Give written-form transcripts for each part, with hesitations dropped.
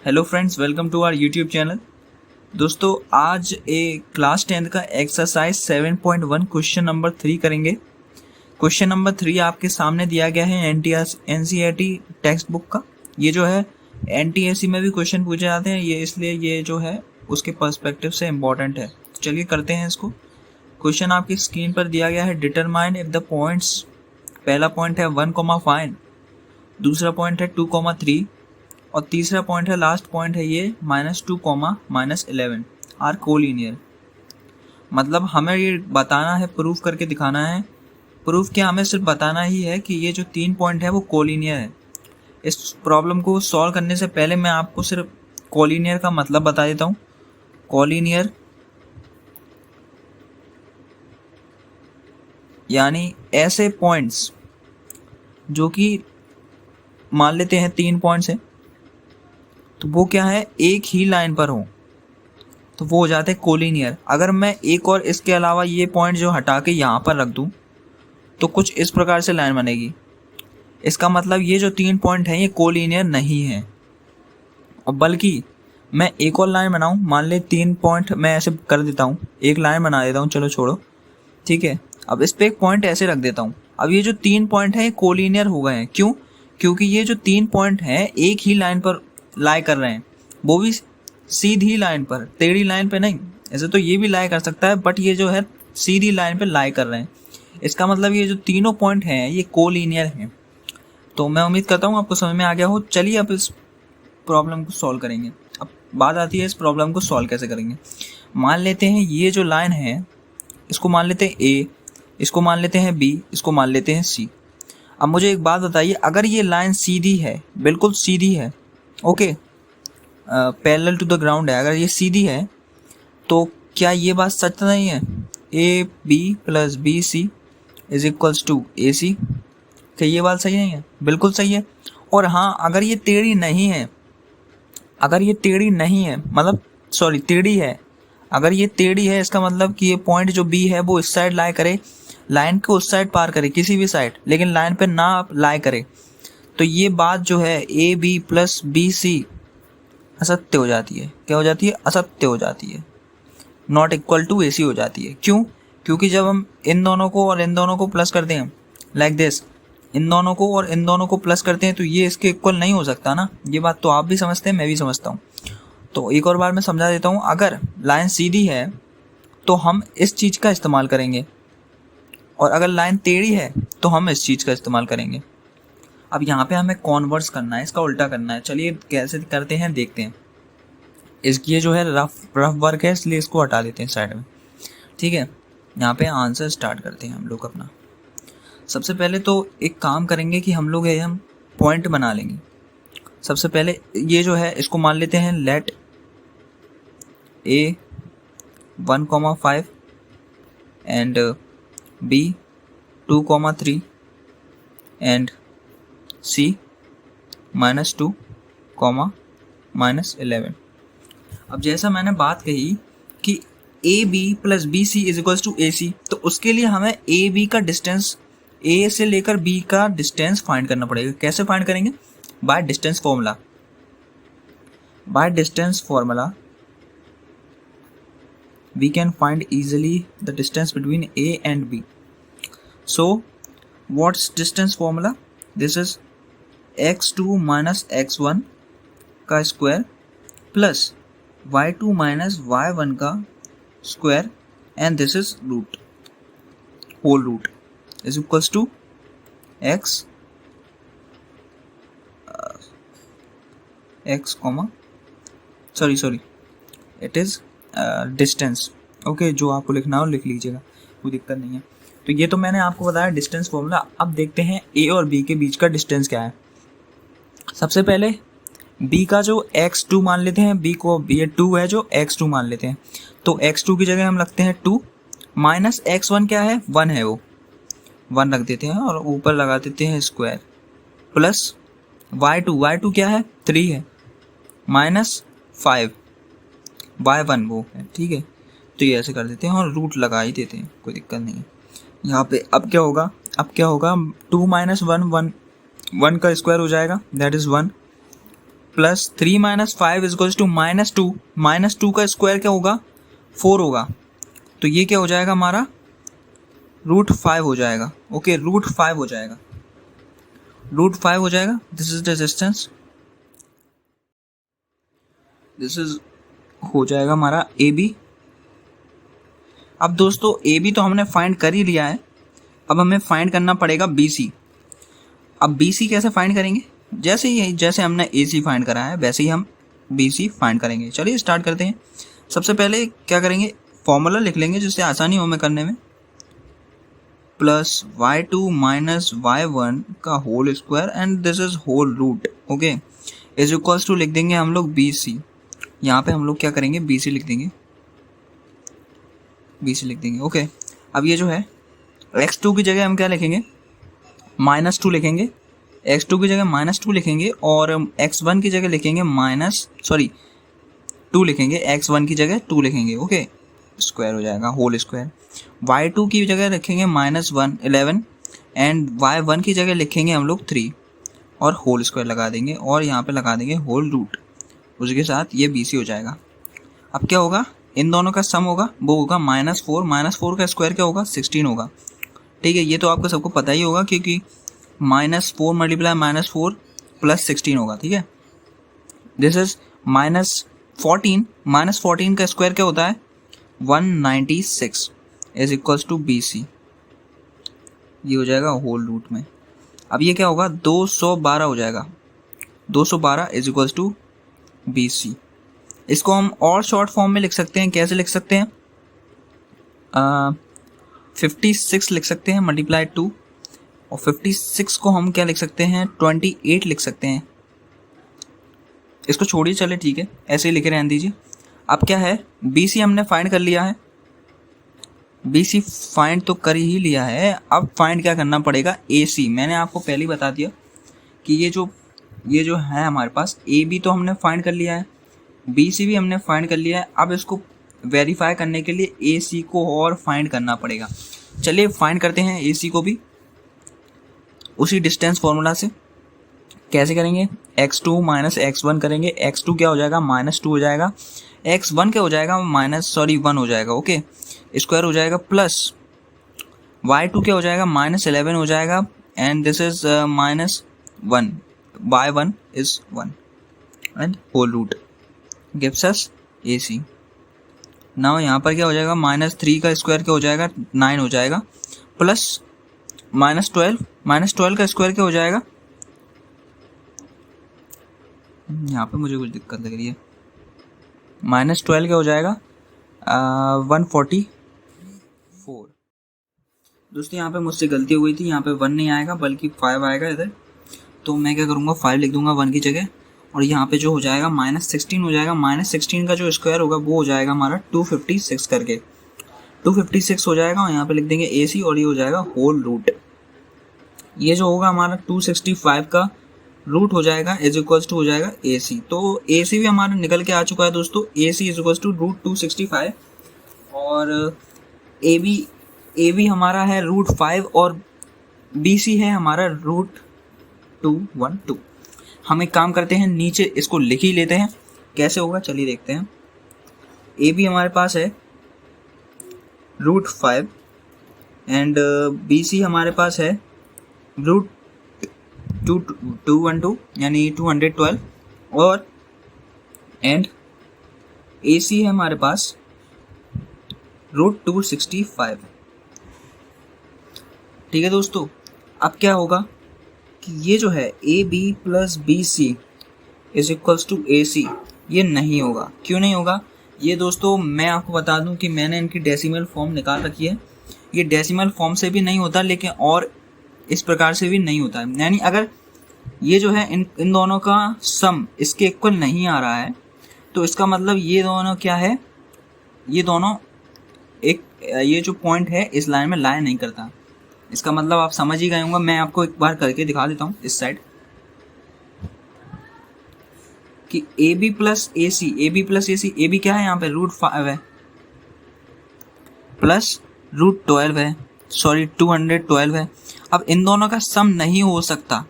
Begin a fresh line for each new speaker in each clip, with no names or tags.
Hello friends, welcome to our YouTube channel. दोस्तों, आज class 10th का एक्सरसाइज 7.1 क्वेश्चन नंबर 3 करेंगे। क्वेश्चन नंबर 3 आपके सामने दिया गया है एनसीईआरटी टेक्स्ट बुक का। ये जो है एनटीएससी में भी क्वेश्चन पूछे जाते हैं, ये इसलिए ये जो है उसके पर्सपेक्टिव से इम्पॉर्टेंट है। चलिए करते हैं इसको। क्वेश्चन आपकी स्क्रीन पर दिया गया है, डिटरमाइन इफ द पॉइंट्स। पहला पॉइंट है 1,5, दूसरा पॉइंट है 2,3 और तीसरा पॉइंट है, लास्ट पॉइंट है ये -2, -11 आर कोलिनियर। मतलब हमें ये बताना है, प्रूफ करके दिखाना है। प्रूफ क्या, हमें सिर्फ बताना ही है कि ये जो 3 पॉइंट है वो कोलिनियर है। इस प्रॉब्लम को सॉल्व करने से पहले मैं आपको सिर्फ कोलिनियर का मतलब बता देता हूँ। कोलिनियर यानी ऐसे पॉइंट्स जो कि मान लेते हैं 3 पॉइंट्स हैं, तो वो क्या है, एक ही लाइन पर हो तो वो हो जाते हैं कोलिनियर। अगर मैं एक और इसके अलावा ये पॉइंट जो हटा के यहाँ पर रख दूँ तो कुछ इस प्रकार से लाइन बनेगी। इसका मतलब ये जो 3 पॉइंट हैं ये कोलिनियर नहीं है। और बल्कि मैं एक और लाइन बनाऊँ, मान ले 3 पॉइंट मैं ऐसे कर देता हूँ, एक लाइन बना देता हूँ, चलो छोड़ो, ठीक है। अब इस पर एक पॉइंट ऐसे रख देता हूँ। अब ये जो 3 पॉइंट हैं ये कोलिनियर हो गए हैं। क्यों? क्योंकि ये जो 3 पॉइंट हैं एक ही लाइन पर लाई कर रहे हैं, वो भी सीधी लाइन पर, टेढ़ी लाइन पे नहीं। ऐसे तो ये भी लाई कर सकता है, बट ये जो है सीधी लाइन पे लाई कर रहे हैं। इसका मतलब ये जो तीनों पॉइंट हैं ये कोलिनियर हैं। तो मैं उम्मीद करता हूँ आपको समझ में आ गया हो। चलिए अब इस प्रॉब्लम को सॉल्व करेंगे। अब बात आती है इस प्रॉब्लम को सॉल्व कैसे करेंगे। मान लेते हैं ये जो लाइन है इसको मान लेते हैं ए, इसको मान लेते हैं बी, इसको मान लेते हैं सी। अब मुझे एक बात बताइए, अगर ये लाइन सीधी है, बिल्कुल सीधी है, okay, parallel to the ground है, अगर ये सीधी है तो क्या ये बात सच नहीं है, A B plus B C is equals to A C? क्या ये बात सही नहीं है? बिल्कुल सही है। और हाँ, अगर ये टेढ़ी नहीं है, अगर ये टेढ़ी नहीं है, मतलब सॉरी टेढ़ी है, अगर ये टेढ़ी है इसका मतलब कि ये पॉइंट जो बी है वो इस साइड लाई करे, लाइन को उस साइड पार करे, किसी भी साइड, लेकिन लाइन पे ना लाई करे, तो ये बात जो है A B plus B C असत्य हो जाती है। क्या हो जाती है? असत्य हो जाती है, नॉट इक्वल टू ए सी हो जाती है। क्यों? क्योंकि जब हम इन दोनों को और इन दोनों को प्लस करते हैं लाइक दिस, इन दोनों को और इन दोनों को प्लस करते हैं तो ये इसके इक्वल नहीं हो सकता ना। ये बात तो आप भी समझते हैं, मैं भी समझता हूँ। तो एक और बार मैं समझा देता हूँ। अगर लाइन सीधी है तो हम इस चीज़ का इस्तेमाल करेंगे, और अगर लाइन टेढ़ी है तो हम इस चीज़ का इस्तेमाल करेंगे। अब यहाँ पे हमें कॉन्वर्स करना है, इसका उल्टा करना है। चलिए कैसे करते हैं देखते हैं। इसकी ये जो है रफ वर्क है, इसलिए इसको हटा देते हैं साइड में, ठीक है। यहाँ पे आंसर स्टार्ट करते हैं हम लोग अपना। सबसे पहले तो एक काम करेंगे कि हम पॉइंट बना लेंगे। सबसे पहले ये जो है इसको मान लेते हैं let A 1,5 and B 2,3 and C -2, -11। अब जैसा मैंने बात कही कि A B plus B C is equals to A C, तो उसके लिए हमें ए बी का डिस्टेंस, ए से लेकर बी का डिस्टेंस फाइंड करना पड़ेगा। कैसे फाइंड करेंगे? By distance formula. By distance formula we can find easily the distance between A and B. So what's distance formula? This is x2 minus x1 का square plus y2 minus y1 का square, and this is root, whole root is equals to x comma sorry it is distance. Okay, जो आपको लिखना हो लिख लीजिएगा, कोई दिक्कत नहीं है। तो ये तो मैंने आपको बताया डिस्टेंस फॉर्मूला। अब देखते हैं ए और बी के बीच का डिस्टेंस क्या है। सबसे पहले b का जो x2 मान लेते हैं, b को ये 2 है जो x2 मान लेते हैं, तो x2 की जगह हम रखते हैं 2, माइनस x1 क्या है, 1 है, वो 1 रख देते हैं और ऊपर लगा देते हैं स्क्वायर, प्लस y2 क्या है, 3 है, माइनस 5 y1 वो है, ठीक है। तो ये ऐसे कर देते हैं और रूट लगा ही देते हैं, कोई दिक्कत नहीं है यहाँ पे। अब क्या होगा, 2 - 1 1 का स्क्वायर हो जाएगा, that is 1, plus 3 minus 5 is equals to -2। -2 का स्क्वायर क्या होगा? 4 होगा। तो ये क्या हो जाएगा हमारा? √5 हो जाएगा। ओके, √5 हो जाएगा, √5 हो जाएगा। This is the distance, this is हो जाएगा हमारा AB। अब दोस्तों AB तो हमने फाइंड कर ही लिया है, अब हमें फाइंड करना पड़ेगा BC। अब BC कैसे फाइंड करेंगे? जैसे हमने AC फाइंड करा है वैसे ही हम BC फाइंड करेंगे। चलिए स्टार्ट करते हैं। सबसे पहले क्या करेंगे, फॉर्मूला लिख लेंगे जिससे आसानी हो हमें करने में। प्लस y2 माइनस y1 का whole square and this is whole root. Okay, is equals to लिख देंगे हम लोग BC। यहाँ पे हम लोग क्या करेंगे, BC लिख देंगे, BC लिख देंगे। ओके, अब ये जो है x2 की जगह हम क्या लिखेंगे, -2 लिखेंगे। x2 की जगह -2 लिखेंगे और x1 की जगह लिखेंगे -2 लिखेंगे, x1 की जगह 2 लिखेंगे। ओके, स्क्वायर हो जाएगा, होल स्क्वायर। y2 की जगह रखेंगे -11 एंड y1 की जगह लिखेंगे हम लोग 3 और होल स्क्वायर लगा देंगे और यहाँ पे लगा देंगे होल रूट। उसके साथ ये BC हो जाएगा। अब क्या होगा, इन दोनों का सम होगा, वो होगा -4 का स्क्वायर क्या होगा, 16 होगा। ठीक है, ये तो आपको सबको पता ही होगा क्योंकि -4 मल्टीप्लाई -4 प्लस 16 होगा। ठीक है, दिस इज -14 का स्क्वायर क्या होता है, 196 इज इक्वल्स टू BC। ये हो जाएगा होल रूट में। अब ये क्या होगा, 212 हो जाएगा, 212 इज इक्वल्स टू BC। इसको हम और शॉर्ट फॉर्म में लिख सकते हैं। कैसे लिख सकते हैं, 56 लिख सकते हैं मल्टीप्लाई 2 और 56 को हम क्या लिख सकते हैं, 28 लिख सकते हैं। इसको छोड़िए, चले ठीक है, ऐसे ही लिखे रहने दीजिए। अब क्या है, BC हमने फाइंड कर लिया है, BC फाइंड तो कर ही लिया है। अब फाइंड क्या करना पड़ेगा, AC। मैंने आपको पहले ही बता दिया कि ये जो है हमारे पास, AB तो हमने फाइंड कर लिया है, BC भी हमने फाइंड कर लिया है। अब इसको वेरीफाई करने के लिए AC को और फाइंड करना पड़ेगा। चलिए फाइंड करते हैं AC को भी उसी डिस्टेंस फॉर्मूला से। कैसे करेंगे, x2 माइनस x1 करेंगे। x2 क्या हो जाएगा, -2 हो जाएगा। x1 क्या हो जाएगा, 1 हो जाएगा। ओके, स्क्वायर हो जाएगा प्लस y2 क्या हो जाएगा, -11 हो जाएगा and this is -1, y1 is 1 and whole root gives us AC। Now यहाँ पर क्या हो जाएगा, -3 का स्क्वायर क्या हो जाएगा, 9 हो जाएगा प्लस -12 का स्क्वायर क्या हो जाएगा, यहाँ पे मुझे कुछ दिक्कत लग रही है, -12 क्या हो जाएगा, 144। दोस्तों यहाँ पे मुझसे गलती हो गई थी, यहाँ पे 1 नहीं आएगा बल्कि 5 आएगा इधर। तो मैं क्या करूँगा, 5 लिख दूंगा 1 की जगह और यहाँ पे जो हो जाएगा -16 हो जाएगा। -16 का जो स्क्वायर होगा वो हो जाएगा हमारा 256 करके, 256 हो जाएगा और यहाँ पे लिख देंगे AC और ये हो जाएगा होल रूट। ये जो होगा हमारा 265 का रूट हो जाएगा इज इक्वल्स टू हो जाएगा AC। तो AC भी हमारा निकल के आ चुका है दोस्तों, AC इज इक्वल्स टू √265 और AB हमारा है √5 और BC है हमारा √212। हम एक काम करते हैं, नीचे इसको लिख ही लेते हैं, कैसे होगा चलिए देखते हैं। AB हमारे पास है √5 एंड BC हमारे पास है √212 यानी 212 और एंड AC है हमारे पास √265। ठीक है दोस्तों, अब क्या होगा कि ये जो है AB plus BC is equals to AC, ये नहीं होगा। क्यों नहीं होगा, ये दोस्तों मैं आपको बता दूं कि मैंने इनकी डेसिमल फॉर्म निकाल रखी है। ये डेसिमल फॉर्म से भी नहीं होता लेकिन और इस प्रकार से भी नहीं होता है। यानी अगर ये जो है इन दोनों का सम इसके इक्वल नहीं आ रहा है तो इसका मतलब ये दोनों क्या है, ये दोनों एक ये जो पॉइंट है इस लाइन में लाई नहीं करता। इसका मतलब आप समझ ही गए होंगे। मैं आपको एक बार करके दिखा देता हूँ इस साइड कि AB प्लस AC, AB क्या है यहाँ पे √5 है प्लस √12 है, सॉरी 212 है। अब इन दोनों का सम नहीं हो सकता,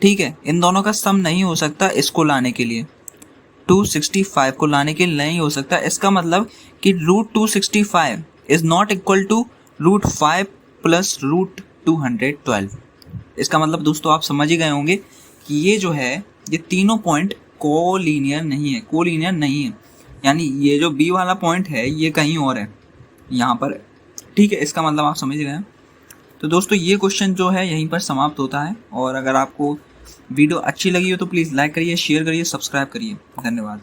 ठीक है, इन दोनों का सम नहीं हो सकता इसको लाने के लिए, 265 को लाने के लिए नहीं हो सकता। इसका मतलब कि √265 is not equal to √5 plus √212। इसका मतलब दोस्तों आप समझ ही गए होंगे कि ये जो है ये तीनों पॉइंट कोलीनियर नहीं है, यानी ये जो बी वाला पॉइंट है ये कहीं और है, यहाँ पर है। ठीक है, इसका मतलब आप समझ गए। तो दोस्तों ये क्वेश्चन जो है यहीं पर समाप्त होता है, और अगर आपको वीडियो अच्छी लगी हो तो प्लीज़ लाइक करिए, शेयर करिए, सब्सक्राइब करिए। धन्यवाद।